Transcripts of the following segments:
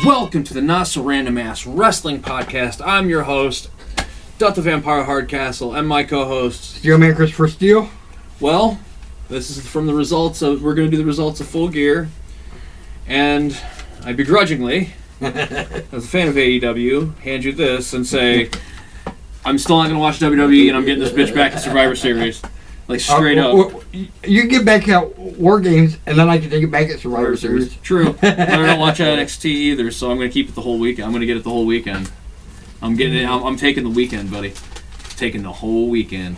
Welcome to the Not So Random Ass Wrestling Podcast. I'm your host, Dut the Vampire Hardcastle, and my co-host, Steelman Christopher Steele. Well, this is from the results of, we're going to do the results of Full Gear, and I begrudgingly, as a fan of AEW, hand you this and say, I'm still not going to watch WWE, and I'm getting this bitch back to Survivor Series. Like, straight up. You can get back at War Games, and then I can take it back at Survivor Series. True. I don't watch NXT either, so I'm going to keep it the whole weekend. I'm going to get it the whole weekend. I'm getting it. I'm taking the weekend, buddy. Taking the whole weekend.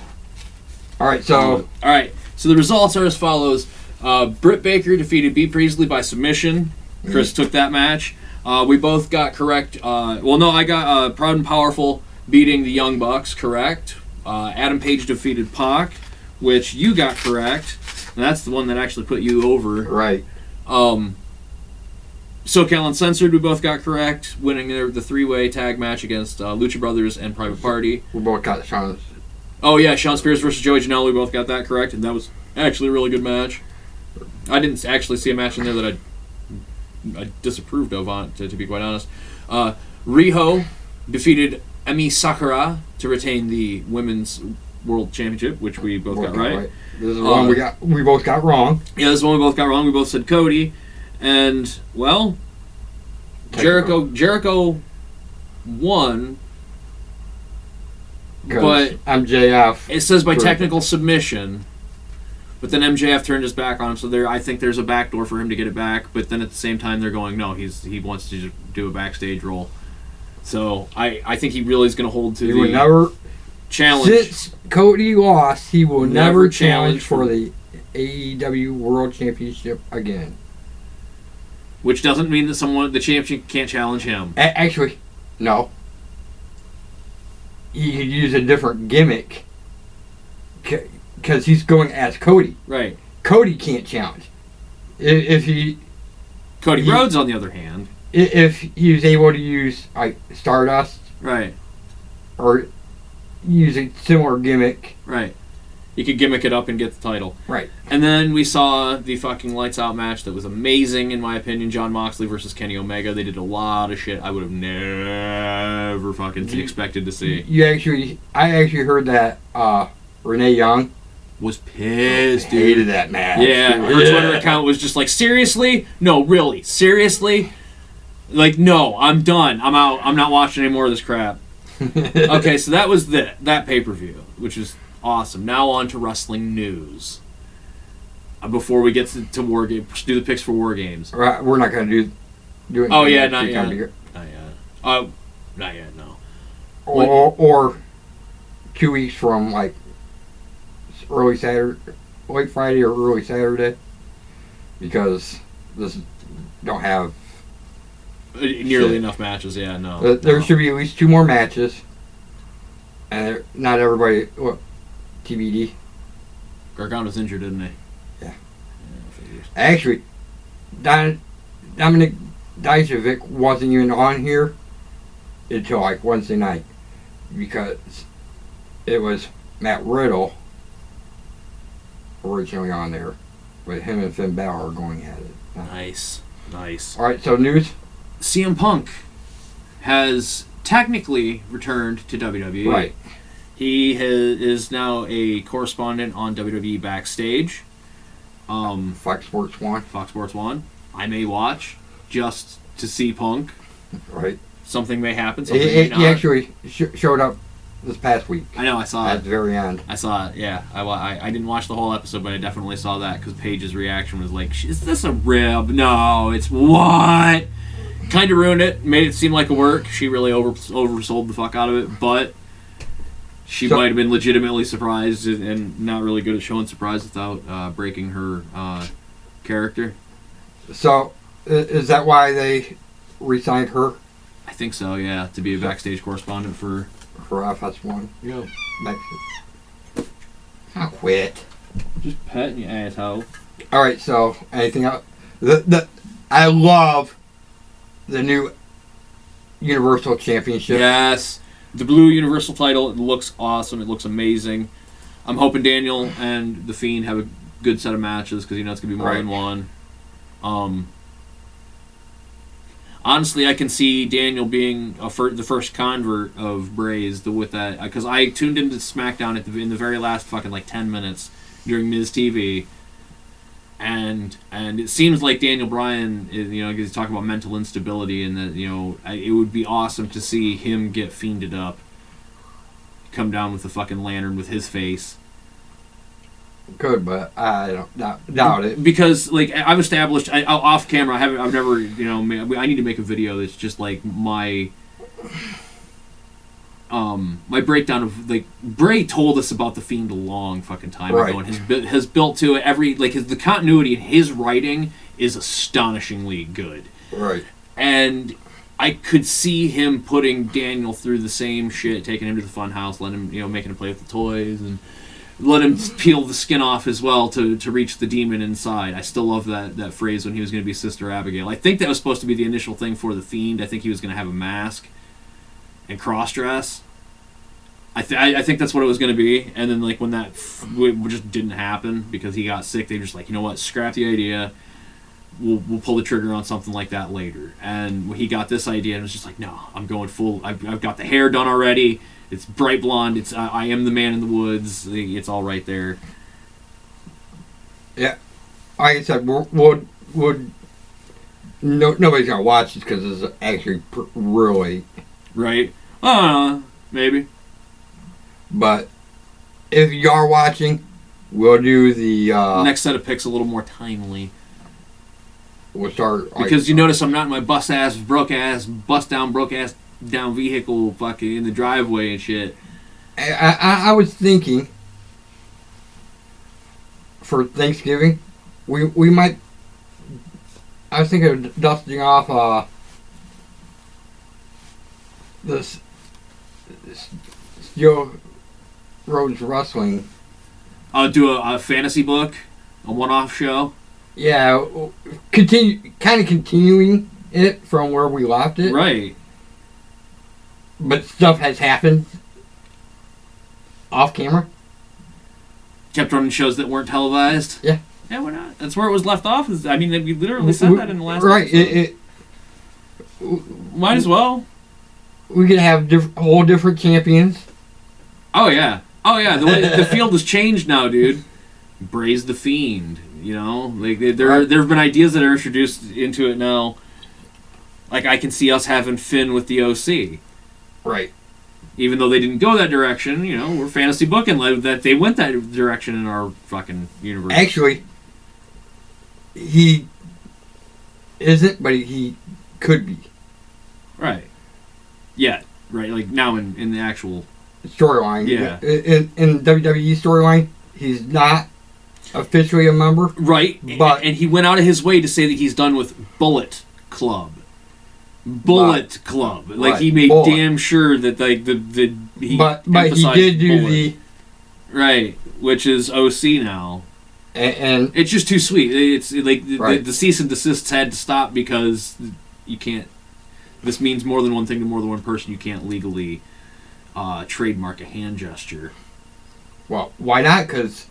All right, so the results are as follows. Britt Baker defeated Bea Priestley by submission. Chris took that match. We both got correct. I got Proud and Powerful beating the Young Bucks, correct. Adam Page defeated Pac, which you got correct. And that's the one that actually put you over. Right. SoCal Uncensored, we both got correct, winning the three-way tag match against Lucha Brothers and Private Party. We both got Sean. Oh yeah, Sean Spears versus Joey Janela, we both got that correct, and that was actually a really good match. I didn't actually see a match in there that I disapproved of, to be quite honest. Riho defeated Emi Sakura to retain the Women's World Championship, which we both got right. This is one we both got wrong. Yeah, this is one we both got wrong. We both said Cody. And, well, Jericho won, but MJF. it says by technical submission, but then MJF turned his back on him, so I think there's a backdoor for him to get it back, but then at the same time they're going, no, he wants to do a backstage role. So I think he really is going to hold to the never challenge. Since Cody lost, he will never challenge for the AEW World Championship again. Which doesn't mean that the champion can't challenge him. Actually, no. He could use a different gimmick because he's going as Cody. Right. Cody can't challenge. Cody Rhodes, on the other hand, if he was able to use like Stardust, right, or use a similar gimmick, right, you could gimmick it up and get the title. Right. And then we saw the fucking lights out match that was amazing, in my opinion. Jon Moxley versus Kenny Omega. They did a lot of shit I would have never fucking expected to see. I actually heard that Renee Young was pissed, dude. Hated that match. Yeah, her Twitter account was just like, seriously? No, really? Seriously? Like, no, I'm done. I'm out. I'm not watching any more of this crap. Okay, so that was that pay-per-view, which is awesome. Now on to wrestling news. Before we get to War Games, do the picks for War Games. Right, we're not going to do it. Oh yeah, not yet. Not yet. No. Or 2 weeks from like early Saturday, late Friday or early Saturday, because this don't have nearly enough matches. Yeah, no. There should be at least 2 more matches, and not everybody. What? TBD. Gargano's injured, isn't he? Yeah. Actually, Dominic Dijakovic wasn't even on here until like Wednesday night, because it was Matt Riddle originally on there, with him and Finn Balor going at it. Nice. All right, so news. CM Punk has technically returned to WWE. Right. He is now a correspondent on WWE Backstage. Fox Sports 1. I may watch just to see Punk. Right. Something may happen. Something may not. He actually showed up this past week. I know. I saw it at the very end. I saw it. Yeah. I didn't watch the whole episode, but I definitely saw that because Paige's reaction was like, "Is this a rib? No, it's what." Kind of ruined it. Made it seem like a work. She really oversold the fuck out of it, but she might have been legitimately surprised and not really good at showing surprise without breaking her character. So, is that why they re-signed her? I think so, yeah, to be a backstage correspondent for FS1. Yeah. I'll quit. Just petting you, asshole. All right, so anything else? I love the new Universal Championship. Yes. The blue Universal title, it looks awesome. It looks amazing. I'm hoping Daniel and The Fiend have a good set of matches because it's going to be more than one. honestly, I can see Daniel being the first convert of Braze with that, because I tuned into SmackDown in the very last fucking like 10 minutes during Miz TV, and it seems like Daniel Bryan is, because he's talking about mental instability, and that it would be awesome to see him get fiended up, come down with the fucking lantern with his face. Could, but I don't doubt it. Because like I've established, off camera, I've never, I need to make a video that's just like my breakdown of like Bray told us about the Fiend a long fucking time ago, and has built to it the continuity in his writing is astonishingly good. Right. And I could see him putting Daniel through the same shit, taking him to the fun house, letting him, making him play with the toys, and let him peel the skin off as well to reach the demon inside. I still love that phrase when he was going to be Sister Abigail. I think that was supposed to be the initial thing for the Fiend. I think he was going to have a mask and cross-dress. I think that's what it was going to be. And then like when that just didn't happen because he got sick, they just like, you know what, scrap the idea. We'll pull the trigger on something like that later. And when he got this idea, it was just like, no, I'm going full. I've got the hair done already. It's bright blonde. It's I am the man in the woods. It's all right there. Yeah, like I said, nobody's gonna watch this because it's actually really right. Maybe. But if you are watching, we'll do the next set of picks a little more timely. We'll start because you notice I'm not in my bust down vehicle fucking in the driveway and shit. I was thinking for Thanksgiving, we might. I was thinking of dusting off this Steele-Rhoads wrestling. I'll do a fantasy book, a one-off show. Yeah, continuing it from where we left it. Right. But stuff has happened off camera. Kept running shows that weren't televised. Yeah. Yeah, why not? That's where it was left off. I mean, we literally said that in the last episode. Might as well. We could have whole different champions. Oh, yeah. The field has changed now, dude. Braze the Fiend. Like there have been ideas that are introduced into it now. Like I can see us having Finn with the OC. Right. Even though they didn't go that direction, we're fantasy booking that they went that direction in our fucking universe. Actually, he isn't, but he could be. Right. Yeah. Right. Like now in the actual storyline. Yeah. In WWE storyline, he's not officially a member. Right. But and he went out of his way to say that he's done with Bullet Club. Club. Like right, he made Bullet. damn sure that like but he did do Bullet. the right, which is OC now. And it's just too sweet. It's like right. the cease and desists had to stop because you can't. This means more than one thing to more than one person. You can't legally trademark a hand gesture. Well, why not? Because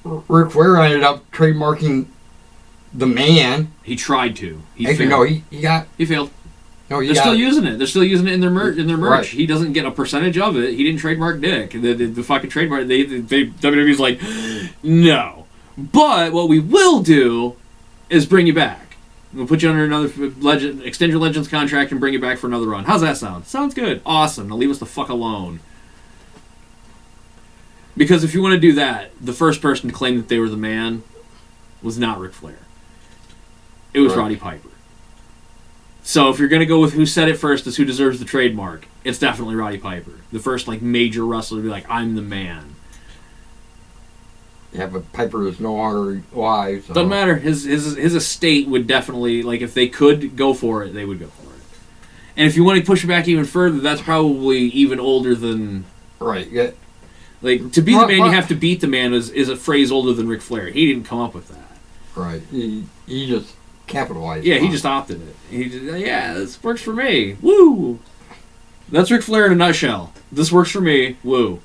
Ric Flair ended up trademarking the man. He tried to. He Actually, failed. no, he failed. No, they're still using it. They're still using it in their merch. Right. He doesn't get a percentage of it. He didn't trademark Dick. The fucking trademark. WWE's like, no. But what we will do is bring you back. We'll put you under another extend your Legends contract and bring you back for another run. How's that sound? Sounds good. Awesome. Now leave us the fuck alone. Because if you want to do that, the first person to claim that they were the man was not Ric Flair. It was Roddy Piper. So if you're going to go with who said it first as who deserves the trademark, it's definitely Roddy Piper. The first major wrestler to be like, I'm the man. Yeah, but Piper is no longer alive. So. Doesn't matter. His estate would definitely, if they could go for it, they would go for it. And if you want to push it back even further, that's probably even older than... Right, yeah. To be the man, you have to beat the man is a phrase older than Ric Flair. He didn't come up with that. Right. He just capitalized. Yeah, he just opted it. This works for me. Woo! That's Ric Flair in a nutshell. This works for me. Woo.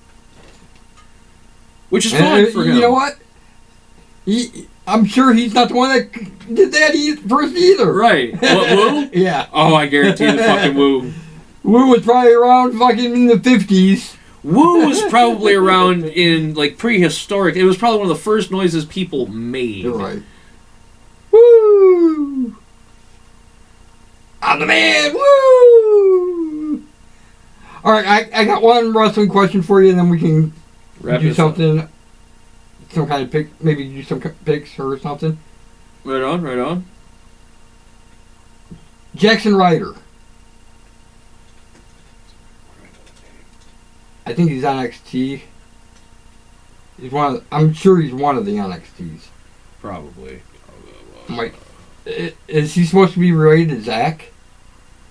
Which is fun for him. You know what? I'm sure he's not the one that did that first either. Right. What, Woo? Yeah. Oh, I guarantee the fucking Woo. Woo was probably around fucking in the 50s. Woo was probably around in, like, prehistoric. It was probably one of the first noises people made. You're right. Woo! I'm the man! Woo! Alright, I got one wrestling question for you, and then we can do something. Some kind of pick, maybe do some picks or something. Right on, right on. Jackson Ryder. I think he's on NXT. He's one of I'm sure he's one of the NXTs. Probably. Is he supposed to be related to Zach?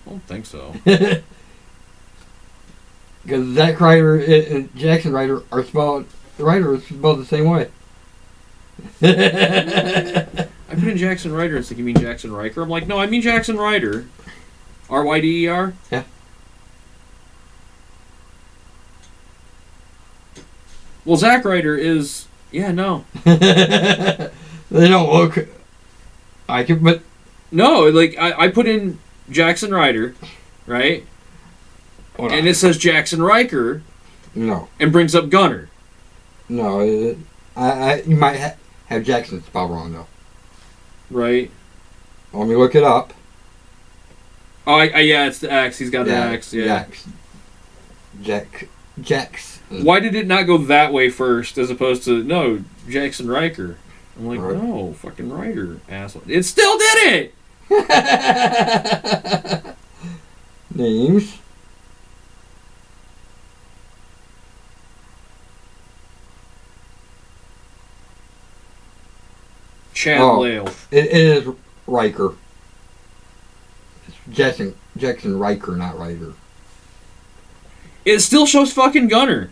I don't think so. Because Zack Ryder and Jackson Ryder are spelled. The Ryder is spelled the same way. I put in Jackson Ryder and it's like, you mean Jackson Riker? I'm like, no, I mean Jackson Ryder. R-Y-D-E-R? Yeah. Well, Zack Ryder is... Yeah, no. They don't look like it, but... No, like, I put in Jackson Ryder, right? And it says Jackson Riker. No. And brings up Gunner. No, you might have Jackson spelled wrong, though. Right. Let me look it up. Oh, yeah, it's the X. He's got the X, yeah. Jax. Why did it not go that way first as opposed to, no, Jackson Riker? I'm like, right. No, fucking Ryder, asshole. It still did it! Names. Chad Lale. It is Riker. It's Jackson Riker, not Ryder. It still shows fucking Gunner.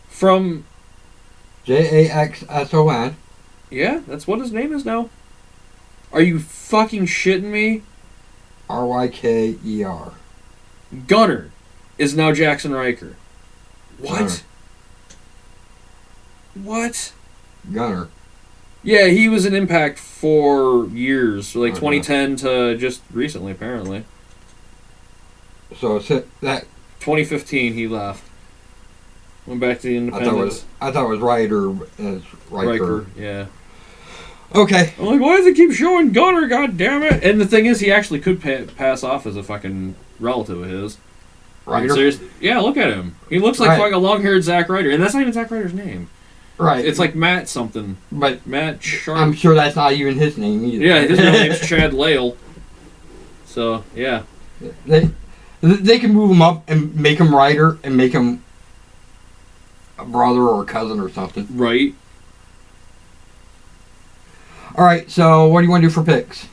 From... Jaxson. Yeah, that's what his name is now. Are you fucking shitting me? Ryker. Gunner is now Jackson Riker. What? Gunner. What? Gunner. Yeah, he was in Impact for years, like 2010 to just recently, apparently. So that 2015, he left. Went back to the Independents. I thought it was Ryder as Riker. Yeah. Okay. I'm like, why does it keep showing Gunner? God damn it! And the thing is, he actually could pass off as a fucking relative of his. Ryder. Seriously, yeah, look at him. He looks like fucking a long-haired Zack Ryder, and that's not even Zack Ryder's name. Right. It's like Matt something. But Matt Sharp. I'm sure that's not even his name either. Yeah, his real name's Chad Lale. So, yeah. They can move him up and make him Ryder and make him a brother or a cousin or something. Right. Alright, so what do you want to do for picks?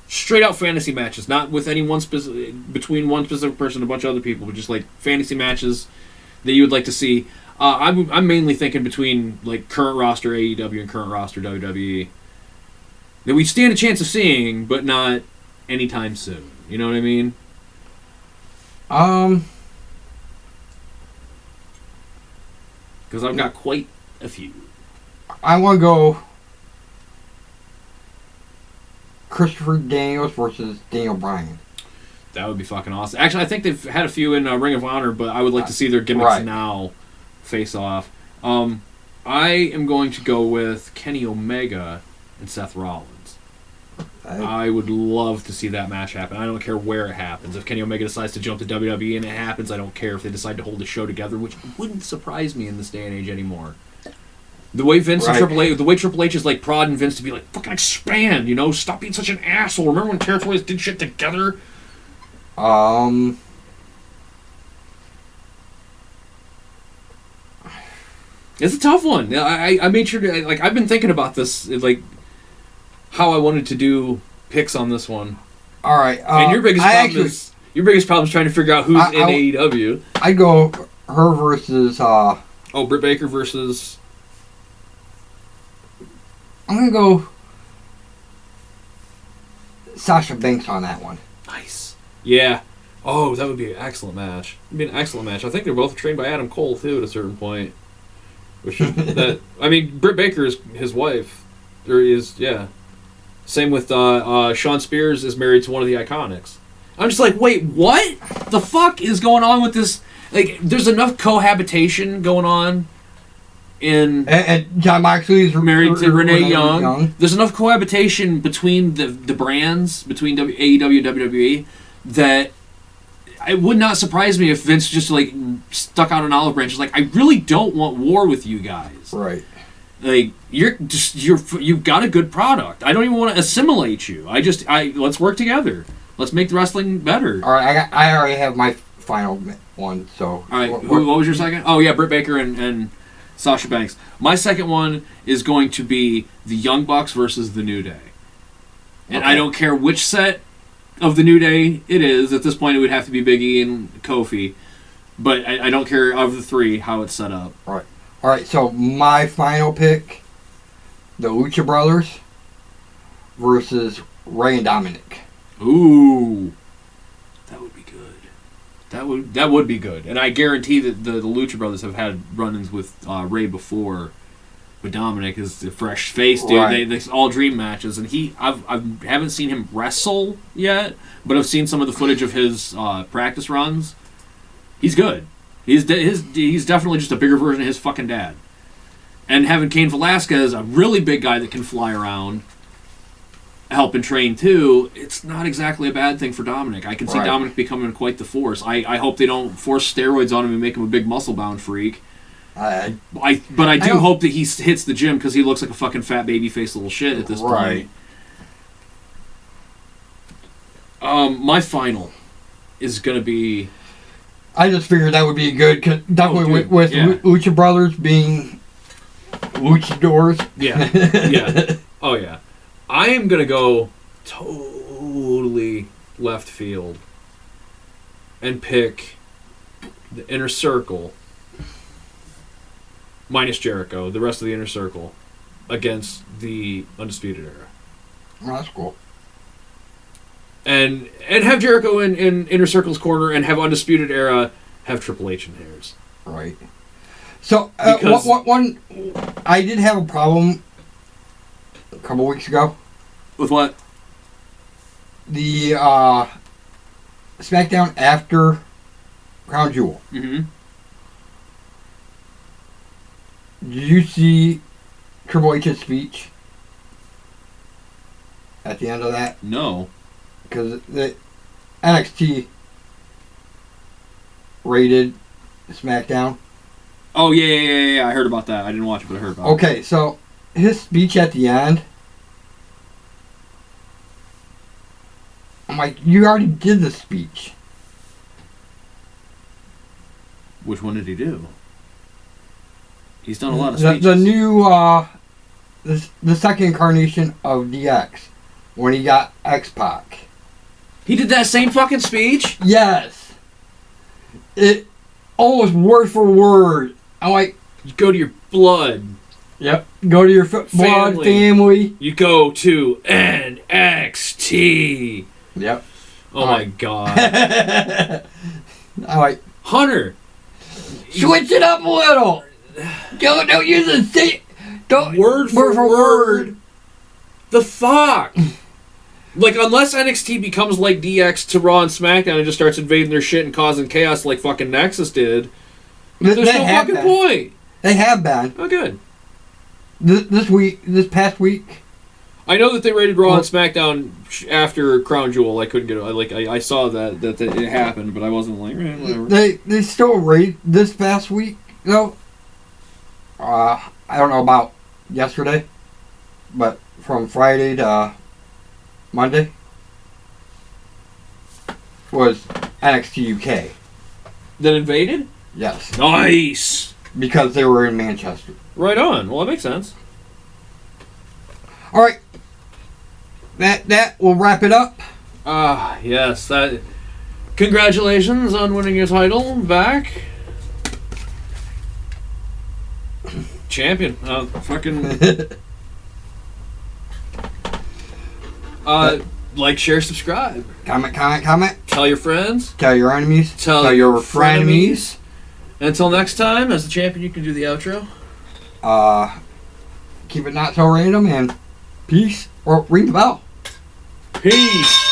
Straight out fantasy matches. Not with any one specific... Between one specific person and a bunch of other people, but just like fantasy matches that you would like to see. I'm mainly thinking between like current roster AEW and current roster WWE that we stand a chance of seeing, but not anytime soon. You know what I mean? Because I've got quite a few. I want to go Christopher Daniels versus Daniel Bryan. That would be fucking awesome. Actually, I think they've had a few in Ring of Honor, but I would like to see their gimmicks now face off. I am going to go with Kenny Omega and Seth Rollins. I would love to see that match happen. I don't care where it happens. If Kenny Omega decides to jump to WWE and it happens, I don't care if they decide to hold the show together, which wouldn't surprise me in this day and age anymore. The way Vince and Triple H, the way Triple H is like prodding Vince to be like, fucking expand, you know? Stop being such an asshole. Remember when territories did shit together? It's a tough one. I made sure to, like, I've been thinking about this, like, how I wanted to do picks on this one. All right. And your biggest problem is trying to figure out who's in AEW. I go her versus Britt Baker versus. I'm gonna go Sasha Banks on that one. Nice. Yeah. Oh, that would be an excellent match. It'd be an excellent match. I think they're both trained by Adam Cole too at a certain point. Which that I mean, Britt Baker is his wife. There is Same with Sean Spears is married to one of the Iconics. I'm just like, wait, what the fuck is going on with this? Like, there's enough cohabitation going on in... And John Moxley is married to Renee Young. There's enough cohabitation between the brands, between AEW and WWE, that it would not surprise me if Vince just, like, stuck out an olive branch. It's like, I really don't want war with you guys. Right. Like, you've got a good product. I don't even want to assimilate you. Let's work together. Let's make the wrestling better. All right, I already have my final one. So, all right, what was your second? Oh yeah, Britt Baker and Sasha Banks. My second one is going to be the Young Bucks versus the New Day, and I don't care which set of the New Day it is. At this point, it would have to be Big E and Kofi, but I don't care of the three how it's set up. All right. So my final pick, the Lucha Brothers versus Rey and Dominic. Ooh, that would be good. That would be good. And I guarantee that the Lucha Brothers have had run-ins with Ray before. But Dominic is the fresh face, dude. Right. They all dream matches, and I haven't seen him wrestle yet, but I've seen some of the footage of his practice runs. He's good. He's definitely just a bigger version of his fucking dad. And having Cain Velasquez, a really big guy that can fly around, help and train too, it's not exactly a bad thing for Dominic. I can see Dominic becoming quite the force. I hope they don't force steroids on him and make him a big muscle-bound freak. But I do hope that he hits the gym because he looks like a fucking fat baby-faced little shit at this point. My final is going to be... I just figured that would be good, cause definitely with Lucha Brothers being luchadors. Yeah. Oh, yeah. I am going to go totally left field and pick the Inner Circle, minus Jericho, the rest of the Inner Circle, against the Undisputed Era. Oh, that's cool. And have Jericho in Inner Circle's corner and have Undisputed Era have Triple H in theirs. Right. So, one I did have a problem a couple weeks ago. With what? The SmackDown after Crown Jewel. Mm-hmm. Did you see Triple H's speech at the end of that? No. Because the NXT rated SmackDown. Oh, yeah. I heard about that. I didn't watch it, but I heard about it. Okay, so his speech at the end, I'm like, you already did the speech. Which one did he do? He's done a lot of speeches. The new, the second incarnation of DX, when he got X-Pac. He did that same fucking speech? Yes. It almost word for word. I'm like... You go to your blood. Yep. Go to your blood family. You go to NXT. Yep. Oh my god. I'm like... Hunter. Switch it up a little. Don't use the same... Don't... Word for word. The fuck? Like, unless NXT becomes like DX to Raw and SmackDown and just starts invading their shit and causing chaos like fucking Nexus did, there's no fucking point. They have been. Oh, good. This past week. I know that they rated Raw and SmackDown after Crown Jewel. I couldn't get it. I saw that it happened, but I wasn't like, whatever. They still rate this past week, though. I don't know about yesterday, but from Friday to Monday was NXT UK. That invaded? Yes. Nice! Because they were in Manchester. Right on. Well, that makes sense. Alright. That will wrap it up. Yes. Congratulations on winning your title back. Champion. Fucking... like, share, subscribe. Comment. Tell your friends. Tell your enemies. Tell your frenemies. Until next time, as the champion, you can do the outro. Keep it not so random, and peace, or ring the bell. Peace.